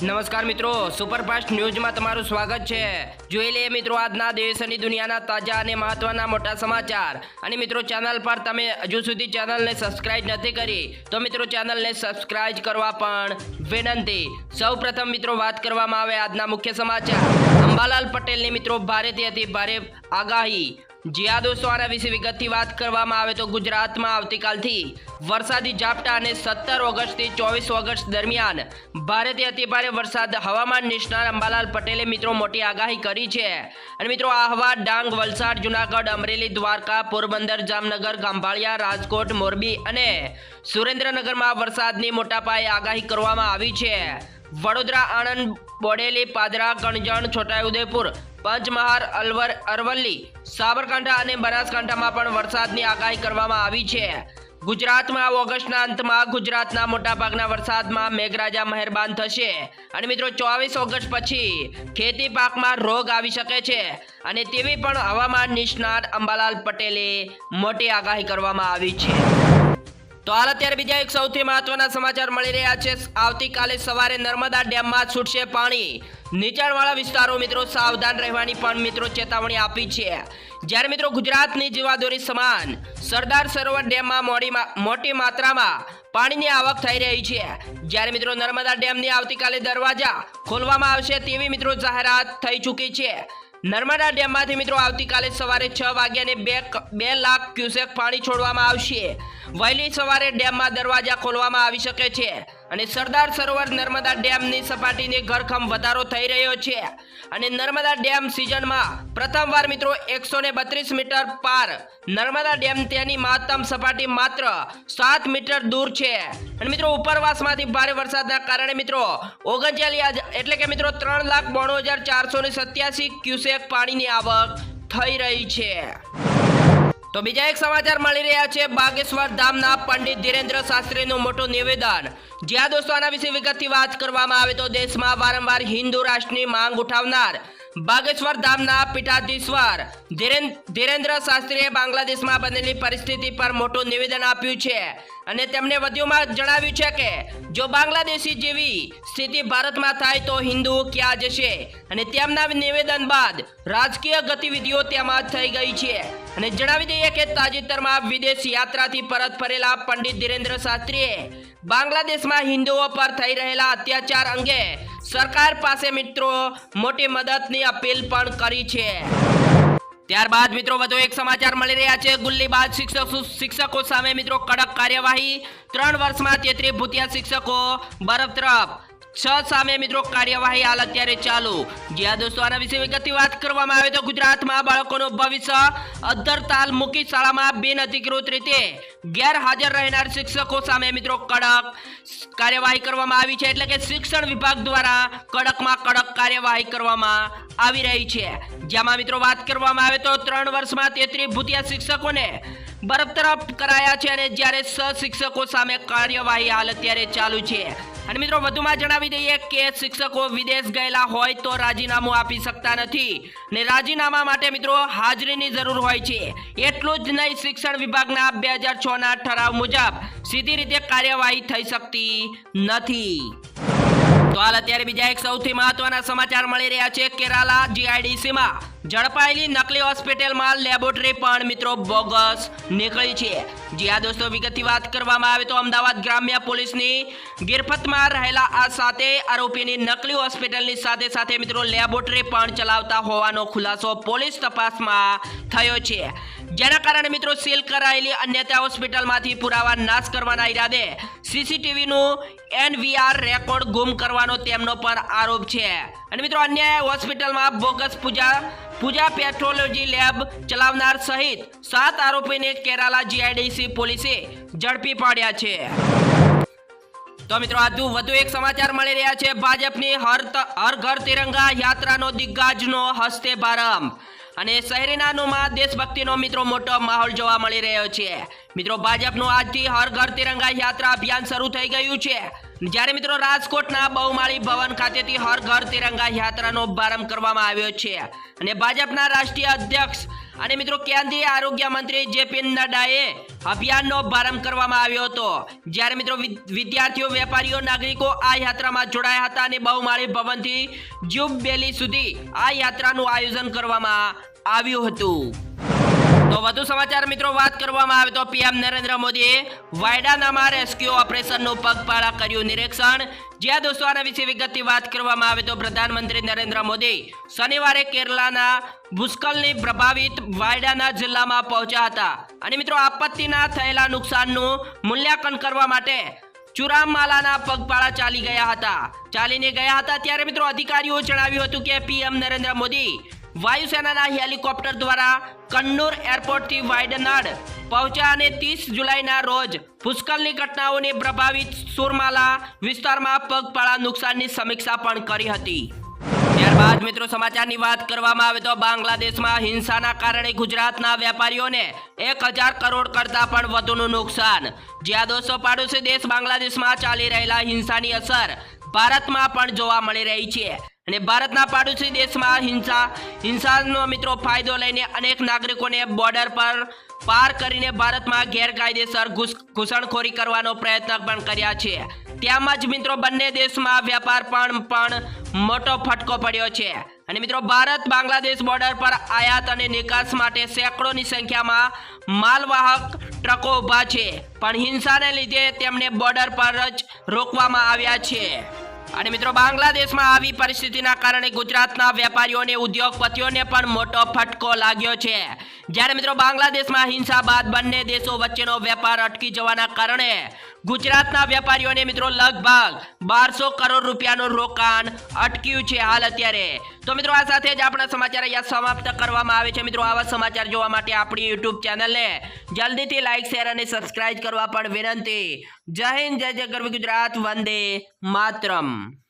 નમસ્કાર મિત્રો, સુપરફાસ્ટ ન્યૂઝમાં તમારું સ્વાગત છે। જોઈ લઈએ મિત્રો આજના દેશ અને દુનિયાના તાજા અને મહત્વના મોટા સમાચાર। અને મિત્રો ચેનલ પર તમે હજુ સુધી ચેનલને સબસ્ક્રાઇબ નથી કરી તો મિત્રો ચેનલને સબસ્ક્રાઇબ કરવા પણ વિનંતી। સૌપ્રથમ મિત્રો વાત કરવામાં આવે આજના મુખ્ય સમાચાર। અંબાલાલ પટેલની મિત્રો ભારેથી અતિ ભારે આગાહી। જ્યાં દોસ્તો આના વિશે વિગતથી વાત કરવામાં આવે તો ગુજરાતમાં આવતીકાલથી વરસાદી ઝાપટા અને 17 ઓગસ્ટથી 24 ઓગસ્ટ દરમિયાન ભારેથી અતિ ભારે વરસાદ હવામાન નિષ્ણાત અંબાલાલ પટેલે મિત્રો મોટી આગાહી કરી છે। અને મિત્રો આહવા, ડાંગ, વલસાડ, જુનાગઢ, અમરેલી, દ્વારકા, પોરબંદર, જામનગર, ખંભાળિયા, રાજકોટ, મોરબી અને સુરેન્દ્રનગરમાં વરસાદની મોટા પાયે આગાહી કરવામાં આવી છે। વડોદરા, આણંદ, બોડેલી, પાદરા, ગણજણ, છોટાઉદેપુર, પંચમહાલ, અલવર, અરવલ્લી, સાબરકાંઠા અને બનાસકાંઠામાં પણ વરસાદની આગાહી કરવામાં આવી છે। ગુજરાતમાં ઓગસ્ટના અંતમાં ગુજરાતના મોટાભાગના વરસાદમાં મેઘરાજા મહેરબાન થશે અને મિત્રો 24 ઓગસ્ટ પછી ખેતી પાકમાં રોગ આવી શકે છે અને તેવી પણ હવામાન નિષ્ણાત અંબાલાલ પટેલે મોટી આગાહી કરવામાં આવી છે। તો હાલ અત્યારે બીજા એક સૌથી મહત્વના સમાચાર મળી રહ્યા છે। આવતીકાલે સવારે નર્મદા ડેમમાં છૂટશે પાણી। નીચાણવાળા વિસ્તારો મિત્રો સાવધાન રહેવાની પણ મિત્રો ચેતવણી આપી છે। જ્યારે મિત્રો ગુજરાતની જીવાદોરી સમાન સરદાર સરોવર ડેમમાં મોટી માત્રામાં પાણીની આવક થઈ રહી છે। જ્યારે મિત્રો નર્મદા ડેમની આવતીકાલે દરવાજા ખોલવામાં આવશે તેવી મિત્રો જાહેરાત થઈ ચૂકી છે। નર્મદા ડેમમાંથી મિત્રો આવતીકાલે સવારે 6 વાગ્યાને 2 લાખ ક્યુસેક પાણી છોડવામાં આવશે। વહેલી સવારે ડેમમાં દરવાજા ખોલવામાં આવી શકે છે અને સરદાર સરોવર નર્મદા ડેમની સપાટીની ઘરખમ વધારો થઈ રહ્યો છે અને નર્મદા ડેમ સિઝનમાં પ્રથમવાર મિત્રો 132 મીટર પાર નર્મદા ડેમ તેની મહત્તમ સપાટી માત્ર 7 મીટર દૂર છે અને મિત્રો ઉપરવાસમાંથી ભારે વરસાદના કારણે મિત્રો 39 એટલે કે મિત્રો 3,92,487 ક્યુસેક પાણીની આવક થઈ રહી છે। તો બીજા એક સમાચાર મળી રહ્યા છે બાગેશ્વર ધામના પંડિત ધીરેન્દ્ર શાસ્ત્રીનું મોટું નિવેદન। જ્યાં દોસ્તો આના વિશે વિગતથી વાત કરવામાં આવે તો દેશમાં વારંવાર હિન્દુ રાષ્ટ્રની માંગ ઉઠાવનાર બાગેશ્વર ધામના પીઠાધીશ્વર ધીરેન્દ્ર શાસ્ત્રીએ બાંગ્લાદેશમાં બનેલી પરિસ્થિતિ પર મોટું નિવેદન આપ્યું છે અને તેમણે વધુમાં જણાવ્યું છે કે જો બાંગ્લાદેશી જેવી સ્થિતિ ભારતમાં થાય તો હિન્દુઓ ક્યાં જશે અને તેમના નિવેદન બાદ રાજકીય ગતિવિધિઓ તેમાં થઈ ગઈ છે। અને જણાવી દઈએ કે તાજેતરમાં વિદેશ યાત્રાથી પરત ફરેલા પંડિત ધીરેન્દ્ર શાસ્ત્રીએ બાંગ્લાદેશમાં હિન્દુઓ પર થઈ રહેલા અત્યાચાર અંગે સરકાર પાસે મિત્રો મોટી મદદની અપીલ પણ કરી છે। ત્યારબાદ મિત્રો વધુ એક સમાચાર મળી રહ્યા છે। ગુલ્લીબાજ શિક્ષકો સામે મિત્રો કડક કાર્યવાહી। 3 વર્ષમાં 33 ભૂતિયા શિક્ષકો બરતરફ, 6 સામે મિત્રો કાર્યવાહી હાલ અત્યારે ચાલુ। જ્યાં દોસ્તો આના વિશે વિગતથી વાત કરવામાં આવે તો ગુજરાતમાં બાળકોનું ભવિષ્ય અદ્ધરતાલ મૂકી શાળામાં બિનઅધિકૃત રીતે ગેરહાજર રહેનાર શિક્ષકો સામે મિત્રો કડક કાર્યવાહી કરવામાં આવી છે। એટલે કે શિક્ષણ વિભાગ દ્વારા કડકમાં કડક કાર્યવાહી કરવામાં આવી રહી છે। જેમાં મિત્રો વાત કરવામાં આવે તો 3 વર્ષમાં 33 ભૂતિયા શિક્ષકોને બરતરફ કરાયા છે અને જ્યારે 6 શિક્ષકો સામે કાર્યવાહી હાલ અત્યારે ચાલુ છે। અને મિત્રો વધુમાં જણાવી દઈએ કે શિક્ષકો વિદેશ ગયેલા હોય તો રાજીનામું આપી શકતા નથી ને રાજીનામા માટે મિત્રો હાજરીની જરૂર હોય છે। એટલું જ નહીં, શિક્ષણ વિભાગના 2006ના ઠરાવ મુજબ સીધી રીતે કાર્યવાહી થઈ શકતી નથી। તો હાલ અત્યારે બીજા એક સૌથી મહત્વના સમાચાર મળી રહ્યા છે। કેરાલા જીઆઈડીસીમાં ઝડપાયેલી નકલી હોસ્પિટલમાં લેબોરેટરી પણ મિત્રો બોગસ નીકળી છે। જ્યાં દોસ્તો વિગતથી વાત કરવામાં આવે તો અમદાવાદ ગ્રામ્ય પોલીસની ગિરફતમાં રહેલા આ 7 આરોપીની નકલી હોસ્પિટલની સાથે મિત્રો લેબોરેટરી પણ ચલાવતા હોવાનો ખુલાસો પોલીસ તપાસમાં થયો છે। જેના કારણે મિત્રો સીલ કરાયેલી અન્યતા હોસ્પિટલમાંથી પુરાવા નાશ કરવાના ઈરાદે સીસીટીવીનું NVR રેકોર્ડ ગુમ કરવાનો તેમનો પર આરોપ છે। અને મિત્રો અન્ય હોસ્પિટલમાં બોગસ પૂજા પેથોલોજી લેબ ચલાવનાર સહિત 7 આરોપીને કેરાલા જીઆઈડીસી પોલીસે ઝડપી પાડ્યા છે। તો મિત્રો વધુ એક સમાચાર મળી રહ્યા છે। ભાજપની હર ઘર તિરંગા યાત્રાનો દિગ્ગજનો હસ્તે પ્રારંભ અને શહેરીનાનુમાં દેશભક્તિનો મિત્રો મોટો માહોલ જોવા મળી રહ્યો છે। મિત્રો ભાજપનું આજથી હર ઘર તિરંગા યાત્રા અભિયાન શરૂ થઈ ગયું છે, જ્યારે મિત્રો રાજકોટના બહુમાળી ભવન ખાતેથી હર ઘર તિરંગા યાત્રાનો પ્રારંભ કરવામાં આવ્યો છે અને ભાજપના રાષ્ટ્રીય અધ્યક્ષ અને મિત્રો કેન્દ્રીય આરોગ્ય મંત્રી જેપી નડ્ડાએ અભિયાનનો પ્રારંભ કરવામાં આવ્યો હતો, જ્યારે મિત્રો વિદ્યાર્થીઓ, વેપારીઓ, નાગરિકો આ યાત્રામાં જોડાયા હતા અને બહુમાળી ભવનથી જ્યુબિલી સુધી આ યાત્રાનું આયોજન કરવામાં આવ્યું હતું। તો વધુ સમાચાર મિત્રો વાત કરવામાં આવે તો પીએમ નરેન્દ્ર મોદીએ વાયડાનામાં રેસ્ક્યુ ઓપરેશનનું પગપાળા કર્યું નિરીક્ષણ। જ્યાં દોસ્તો આના વિશે વિગતથી વાત કરવામાં આવે તો પ્રધાનમંત્રી નરેન્દ્ર મોદી શનિવારે કેરળના ભૂસ્ખલનથી પ્રભાવિત વાયડાના જિલ્લામાં પહોંચ્યા હતા અને મિત્રો આપત્તિના થયેલા નુકસાનનું મૂલ્યાંકન કરવા માટે ચુરામાલાના પગપાળા ચાલીને ગયા હતા। ત્યારે મિત્રો અધિકારીઓ જણાવ્યું હતું કે પીએમ નરેન્દ્ર મોદી વાયુસેનાના હેલિકોપ્ટર દ્વારા કન્નૂર એરપોર્ટથી વાયનાડ પહોંચ્યા અને 30 જુલાઈના રોજ ભૂસ્ખલનની ઘટનાઓને પ્રભાવિત સુરમાલા વિસ્તારમાં પગપાળા નુકસાનની સમીક્ષા પણ કરી હતી। ત્યારબાદ મિત્રો સમાચારની વાત કરવામાં આવે તો બાંગ્લાદેશમાં હિંસાના કારણે ગુજરાતના વેપારીઓને 1000 કરોડ કરતાં પણ વધુનું નુકસાન। જ્યાં દોસ્તો પાડોશી દેશ બાંગ્લાદેશમાં ચાલી રહેલા હિંસાની અસર ભારતમાં પણ જોવા મળી રહી છે અને ભારતના પાડોશી દેશમાં હિંસાનો મિત્રો ફાયદો લઈને અનેક નાગરિકોને બોર્ડર પર પાર કરીને ભારતમાં ગેરકાયદેસર ઘૂસણખોરી કરવાનો પ્રયત્ન પણ કર્યા છે। તેમજ મિત્રો બંને દેશમાં વેપાર પણ મોટો ફટકો પડ્યો છે અને મિત્રો ભારત બાંગ્લાદેશ બોર્ડર પર આયાત અને નિકાસ માટે સેંકડોની સંખ્યામાં માલવાહક ટ્રકો ઊભા છે, પણ હિંસાને લીધે તેમને બોર્ડર પર જ રોકવામાં આવ્યા છે। અને મિત્રો બાંગ્લાદેશમાં આવી પરિસ્થિતિના કારણે ગુજરાતના વેપારીઓ અને ઉદ્યોગપતિઓને પણ મોટો ફટકો લાગ્યો છે। જ્યારે મિત્રો બાંગ્લાદેશમાં હિંસા બાદ બંને દેશો વચ્ચેનો વેપાર અટકી જવાના કારણે ગુજરાતના વેપારીઓને મિત્રો લગભગ 1200 કરોડ રૂપિયાનું રોકાણ અટક્યું છે હાલ અત્યારે। તો મિત્રો આ સાથે જ આપણા સમાચાર અહીંયા સમાપ્ત કરવામાં આવે છે। મિત્રો આવા સમાચાર જોવા માટે આપણી યુટ્યુબ ચેનલને જલ્દીથી લાઈક, શેર અને સબસ્ક્રાઇબ કરવા પણ વિનંતી। જય હિન્દ, જય જય ગરવી ગુજરાત, વંદે માતરમ।